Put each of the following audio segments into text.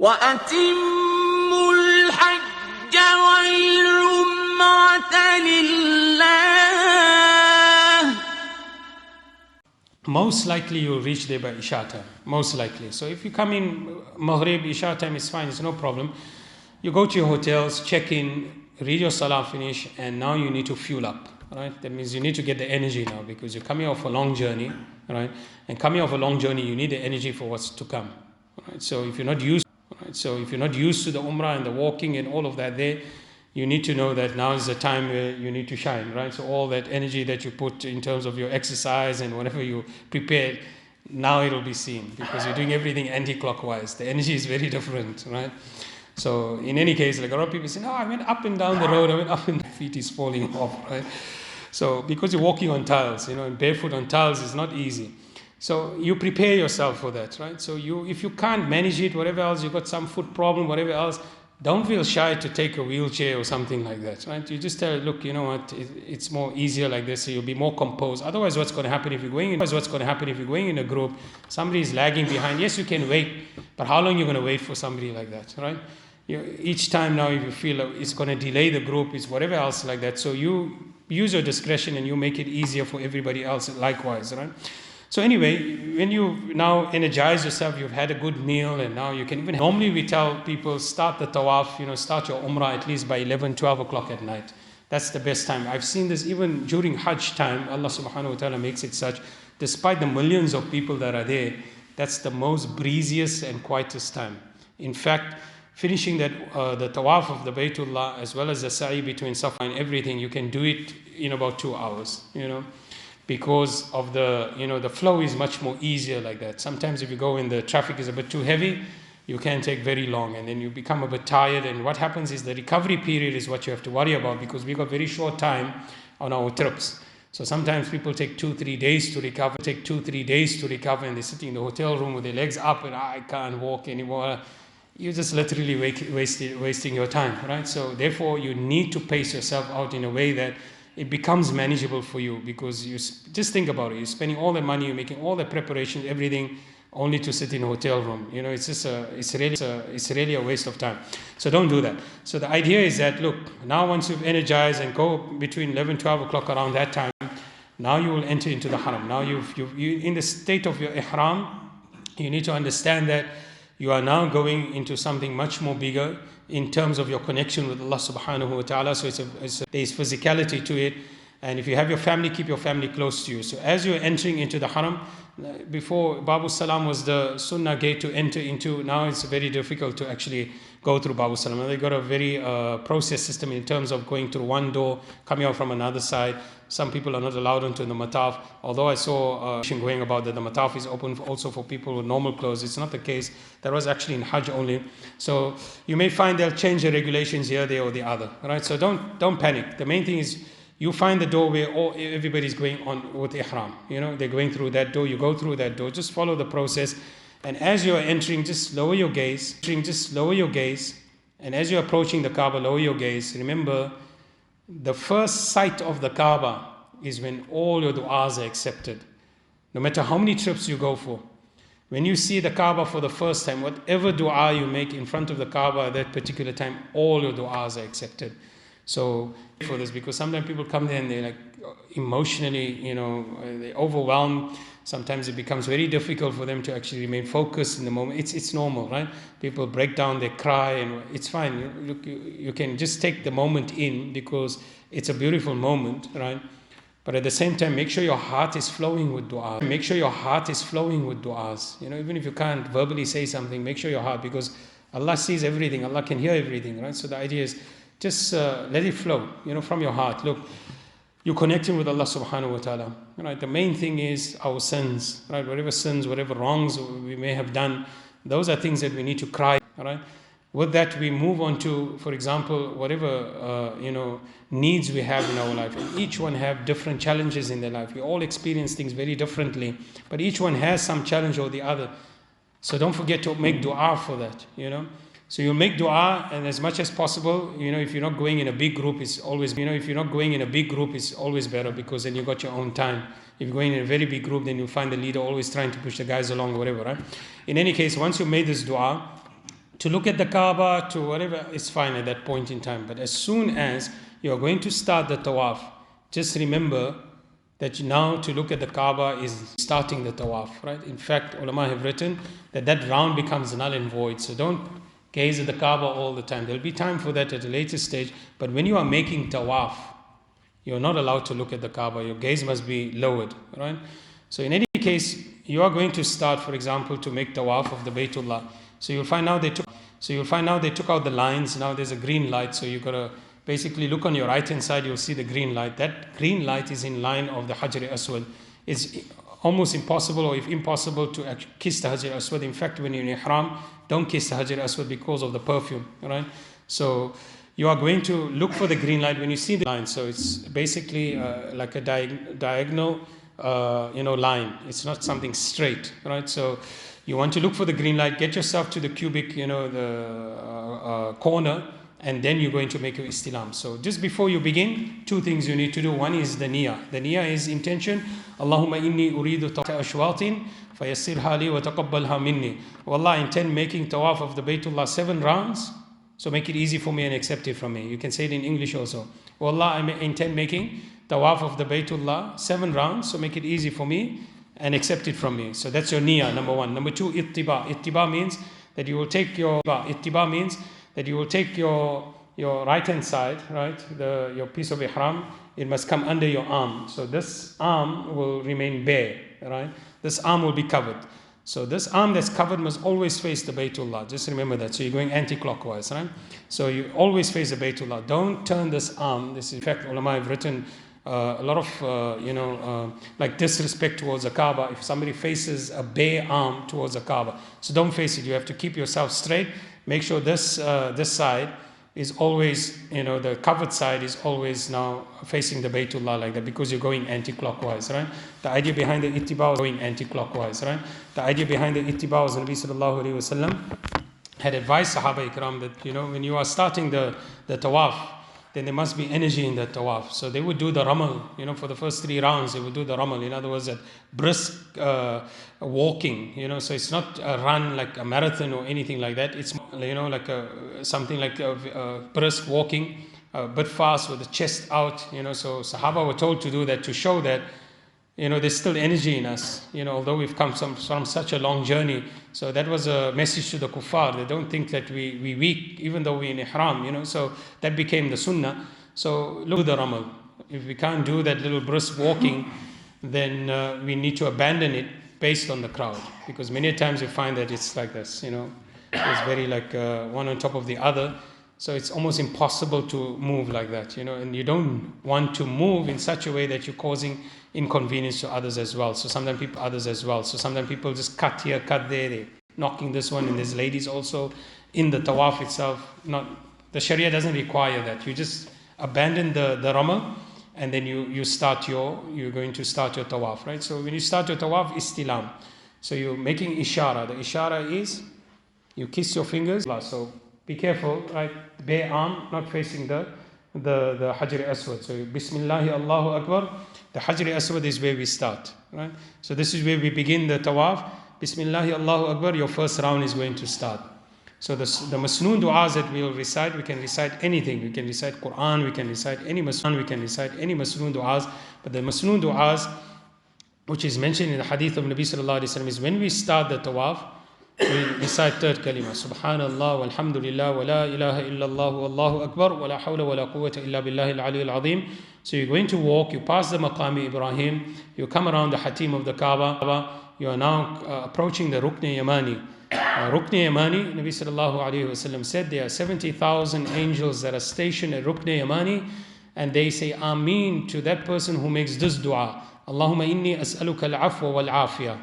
وَأَتِمُّوا الْحَجَّ وَالْعُمْرَةَ لِلَّهِ. Most likely you'll reach there by Isha time, most likely. So if you come in Maghrib, Isha time is fine, it's no problem. You go to your hotels, check in, read your salah, finish, and now you need to fuel up, right? That means you need to get the energy now because you're coming off a long journey, right? And coming off a long journey, you need the energy for what's to come, right? So if you're not used to the Umrah and the walking and all of that there, you need to know that now is the time where you need to shine, right? So all that energy that you put in terms of your exercise and whatever you prepared, now it'll be seen because you're doing everything anti-clockwise. The energy is very different, right? So in any case, like a lot of people say, no, I went up and down the road, my feet is falling off, right? So because you're walking on tiles, and barefoot on tiles is not easy. So you prepare yourself for that, right? So if you can't manage it, whatever else, you've got some foot problem, whatever else, don't feel shy to take a wheelchair or something like that, right? You just tell, look, you know what, it's more easier like this, so you'll be more composed. Otherwise, what's going to happen if you're going in a group, somebody is lagging behind. Yes, you can wait, but how long are you going to wait for somebody like that, right? Each time now, if you feel it's going to delay the group, it's whatever else like that. So you use your discretion and you make it easier for everybody else likewise, right? So anyway, when you now energize yourself, you've had a good meal, and now you can even... Normally we tell people, start the tawaf, start your Umrah at least by 11, 12 o'clock at night. That's the best time. I've seen this even during Hajj time. Allah subhanahu wa ta'ala makes it such, despite the millions of people that are there, that's the most breeziest and quietest time. In fact, finishing the tawaf of the Baytullah as well as the sa'i between Safa and everything, you can do it in about 2 hours, because of the flow is much more easier like that. Sometimes if you go in, the traffic is a bit too heavy, you can take very long and then you become a bit tired, and what happens is the recovery period is what you have to worry about, because we got very short time on our trips. So sometimes people take 2-3 days to recover, and they're sitting in the hotel room with their legs up and I can't walk anymore. You're just literally wasting your time, right? So therefore you need to pace yourself out in a way that it becomes manageable for you, because you just think about it. You're spending all the money, you're making all the preparations, everything, only to sit in a hotel room. It's really a waste of time. So don't do that. So the idea is that, look, now once you've energized and go between 11, 12 o'clock around that time, now you will enter into the Haram. Now you in the state of your Ihram, you need to understand that you are now going into something much more bigger in terms of your connection with Allah subhanahu wa ta'ala. So there's physicality to it. And if you have your family, keep your family close to you. So as you're entering into the Haram, before Babu Salam was the Sunnah gate to enter into, now it's very difficult to actually go through Babu Salam. They've got a very process system in terms of going through one door, coming out from another side. Some people are not allowed into the Mataf. Although I saw going about that the Mataf is open also for people with normal clothes. It's not the case. That was actually in Hajj only. So you may find they'll change the regulations here, there, or the other. Right? So don't panic. The main thing is you find the door where everybody's going on with Ihram. They're going through that door. You go through that door. Just follow the process. And as you're entering, just lower your gaze. And as you're approaching the Kaaba, lower your gaze. Remember, the first sight of the Kaaba is when all your du'as are accepted. No matter how many trips you go for. When you see the Kaaba for the first time, whatever du'a you make in front of the Kaaba at that particular time, all your du'as are accepted. So for this, because sometimes people come there and they're like emotionally, they're overwhelmed. Sometimes it becomes very difficult for them to actually remain focused in the moment. It's normal, right? People break down, they cry, and it's fine. You can just take the moment in, because it's a beautiful moment, right? But at the same time, make sure your heart is flowing with du'as. Even if you can't verbally say something, make sure your heart, because Allah sees everything, Allah can hear everything, right? So the idea is just let it flow, from your heart. Look, you're connecting with Allah subhanahu wa ta'ala. Right? The main thing is our sins, right? Whatever sins, whatever wrongs we may have done, those are things that we need to cry, right? With that, we move on to, for example, whatever, needs we have in our life. And each one have different challenges in their life. We all experience things very differently, but each one has some challenge or the other. So don't forget to make dua for that, So you'll make dua, and as much as possible, if you're not going in a big group, it's always, better, because then you got your own time. If you're going in a very big group, then you'll find the leader always trying to push the guys along, whatever, right? In any case, once you made this dua, to look at the Kaaba, to whatever, is fine at that point in time. But as soon as you are going to start the Tawaf, just remember that now to look at the Kaaba is starting the Tawaf, right? In fact, ulama have written that that round becomes null and void. So don't gaze at the Kaaba all the time. There'll be time for that at a later stage. But when you are making Tawaf, you're not allowed to look at the Kaaba. Your gaze must be lowered, right? So in any case, you are going to start, for example, to make Tawaf of the Baytullah. So you'll find now they took out the lines. Now there's a green light. So you've got to basically look on your right hand side. You'll see the green light. That green light is in line of the Hajar Aswad. It's almost impossible, or if impossible, to kiss the Hajar Aswad. In fact, when you're in Ihram, don't kiss the Hajar Aswad because of the perfume, right? So you are going to look for the green light when you see the line. So it's basically like a diagonal, line. It's not something straight, right? So you want to look for the green light, get yourself to the cubic, the corner, and then you're going to make your istilam. So just before you begin, two things you need to do. One is the niyyah. The niyyah is intention. Allahumma inni uridu ashwatin fayassirha li wa taqabbalha minni. Oh Allah, I intend making tawaf of the Baytullah 7 rounds. So make it easy for me and accept it from me. You can say it in English also. Oh Allah, I intend making Tawaf of the Baytullah 7 rounds. So make it easy for me and accept it from me. So that's your niyyah, number one. Number two, ittiba. Ittiba means that you will take your right hand side, right? Your piece of ihram, it must come under your arm. So this arm will remain bare, right? This arm will be covered. So this arm that's covered must always face the Baytullah. Just remember that. So you're going anti-clockwise, right? So you always face the Baytullah. Don't turn this arm. This is, in fact, ulama have written a lot of, like disrespect towards the Kaaba. If somebody faces a bare arm towards the Kaaba, so don't face it. You have to keep yourself straight. Make sure this side is always, the covered side is always now facing the Baytullah like that, because you're going anti-clockwise, right? The idea behind the ittiba was going anti-clockwise, right? The idea behind the ittiba was Nabi sallallahu alayhi wasallam had advised Sahaba Ikram that, when you are starting the Tawaf, then there must be energy in the Tawaf. So they would do the ramal, for the first 3 rounds, they would do the ramal. In other words, that brisk walking, so it's not a run like a marathon or anything like that. It's, like something like a brisk walking, a bit fast with the chest out, So Sahaba were told to do that to show that, there's still energy in us, although we've come from such a long journey. So that was a message to the kuffar. They don't think that we weak, even though we're in ihram, So that became the sunnah. So look at the ramal. If we can't do that little brisk walking, then we need to abandon it based on the crowd. Because many times you find that it's like this, It's very like one on top of the other. So it's almost impossible to move like that, and you don't want to move in such a way that you're causing inconvenience to others as well. So sometimes people just cut here, cut there, they're knocking this one, and there's ladies also in the tawaf itself. The Sharia doesn't require that. You just abandon the ramal, and then you're going to start your tawaf, right? So when you start your tawaf, istilam. So you're making ishara. The ishara is you kiss your fingers. So be careful, right? Bare arm, not facing the Hajar Aswad. So Bismillahi Allahu Akbar. The Hajar Aswad is where we start, right? So this is where we begin the Tawaf. Bismillahi Allahu Akbar. Your first round is going to start. So the Masnoon du'as that we will recite, we can recite anything. We can recite Quran, we can recite any Masnoon du'as. But the Masnoon du'as, which is mentioned in the hadith of Nabi sallallahu alaihi wasallam, is when we start the Tawaf, we recite 3rd kalima. Subhanallah, walhamdulillah, wa la ilaha illallah, wallahu akbar, wa la hawla wa la quwwata illa billahi al-ali al-azim. So you're going to walk, you pass the Maqami Ibrahim, you come around the Hatim of the Kaaba, you are now approaching the Rukn Yamani. Rukn Yamani, Nabi sallallahu alayhi wa sallam said there are 70,000 angels that are stationed at Rukn Yamani, and they say Ameen to that person who makes this dua. Allahumma inni as'aluka al-afwa wal-afiyah.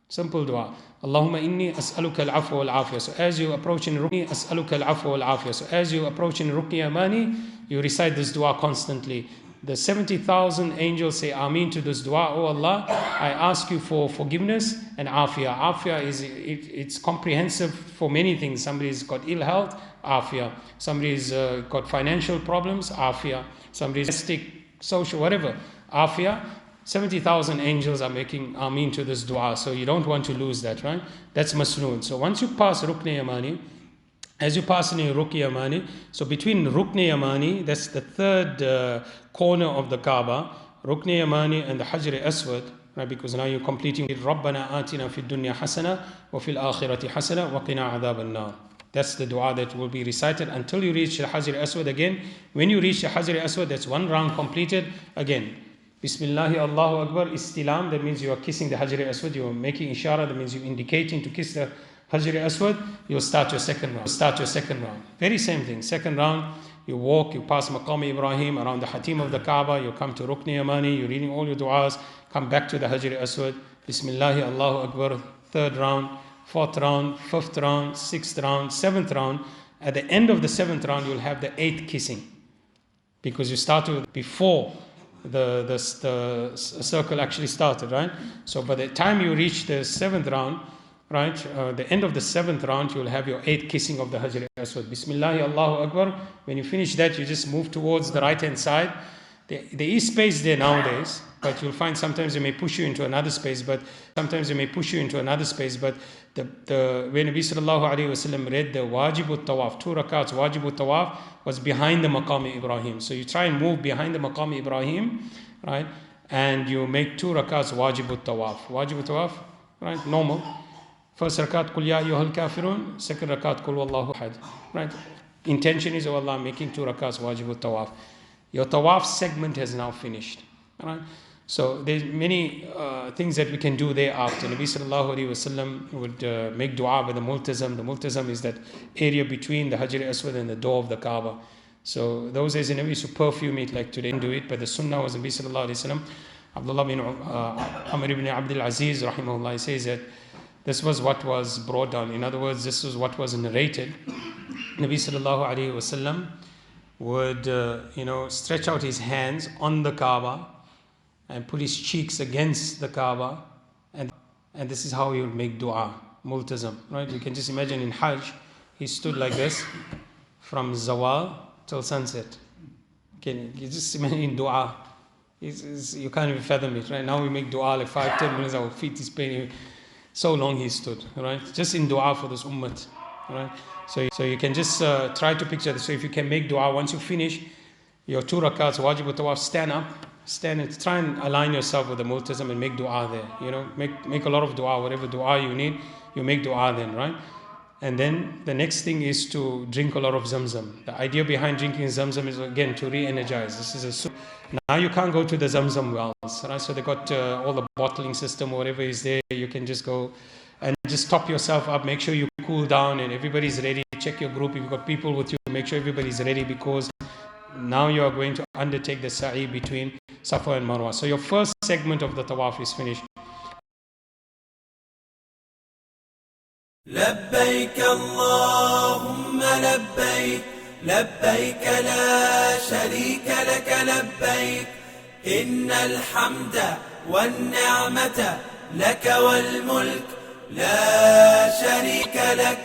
Simple dua. Allahumma inni as'aluka al-afwa wal-afiyah. So as you approach in Rukn, as'aluka al-afwa wal-afiyah. So as you approach in Rukn Yamani, you recite this dua constantly. The 70,000 angels say Ameen to this dua. Oh Allah, I ask you for forgiveness and afiyah. Afiyah it's comprehensive for many things. Somebody's got ill health, afiyah. Somebody's got financial problems, afiyah. Somebody's sick, social, whatever, afiyah. 70,000 angels are making Ameen to this dua. So you don't want to lose that, right? That's Masnoon. So once you pass Rukn Yamani, as you pass in Rukn Yamani, so between Rukn Yamani, that's the third corner of the Kaaba, Rukn Yamani and the Hajar Aswad, right? Because now you're completing it. رَبَّنَا آتِنَا فِي الدُّنْيَا حَسَنَةً وَفِي الْآخِرَةِ حَسَنَةً وَقِنَا عَذَابَ النَّارِ. That's the dua that will be recited until you reach the Hajar Aswad again. When you reach the Hajar Aswad, that's one round completed. Again, Bismillahi Allahu Akbar, istilam, that means you are kissing the Hajar Aswad, you are making ishara, that means you're indicating to kiss the Hajar Aswad. You'll start your second round. Very same thing. Second round, you walk, you pass Maqam Ibrahim around the Hatim of the Kaaba, you come to Rukn Yamani, you're reading all your du'as, come back to the Hajar Aswad, Bismillahi Allahu Akbar, third round, fourth round, fifth round, sixth round, seventh round. At the end of the seventh round, you'll have the eighth kissing. Because you started before the circle actually started, right? So by the time you reach the seventh round, right, the end of the seventh round, you'll have your eighth kissing of the Hajar Aswad. Bismillahi Allahu Akbar. When you finish that, you just move towards the right hand side. There is space there nowadays, but you'll find sometimes they may push you into another space, but when Nabi Sallallahu Alaihi Wasallam read the Wajibut Tawaaf, 2 rakats Wajibut Tawaaf, was behind the Maqam Ibrahim. So you try and move behind the Maqam Ibrahim, right, and you make 2 rakats Wajibut Tawaaf, right, normal. First rakat, Qul Ya Ayyuhal Kafirun. Second rakat, Qul Wallahu Ahad. Right? Intention is, oh Allah, making 2 rakats Wajibut Tawaf. Your Tawaf segment has now finished. Right? So there's many things that we can do thereafter. Nabi Sallallahu Alaihi Wasallam would make dua by the Multazam. The Multazam is that area between the Hajar Aswad and the door of the Kaaba. So those days, Nabi used to perfume it like today, do it. But the Sunnah was Nabi Sallallahu Alaihi Wasallam. Abdullah bin Amr ibn Abdul Aziz, rahimahullah, he says that this was what was brought down. In other words, this was what was narrated. Nabi Sallallahu Alaihi Wasallam would, stretch out his hands on the Kaaba and put his cheeks against the Kaaba, and this is how he would make dua, multazam, right? You can just imagine in Hajj, he stood like this from Zawal till sunset. Can you just imagine in dua? You can't even fathom it, right? Now we make dua like 5-10 minutes, our feet is paining. So long he stood, right? Just in dua for this ummah, right? So you can just try to picture this. So if you can make dua, once you finish your 2 rakats, Wajibut Tawaf, stand up, and try and align yourself with the Multazam and make dua there. Make a lot of dua, whatever dua you need, you make dua then, right? And then the next thing is to drink a lot of Zamzam. The idea behind drinking Zamzam is, again, to re-energize. This is now you can't go to the Zamzam wells, right? So they got all the bottling system, whatever is there. You can just go and just top yourself up. Make sure you cool down and everybody's ready. Check your group. If you've got people with you, make sure everybody's ready, because now you are going to undertake the sa'i between Safa and Marwa. So your first segment of the tawaf is finished. لبيك اللهم لبيك لبيك لا شريك لك لبيك إن الحمد والنعمة لك والملك لا شريك لك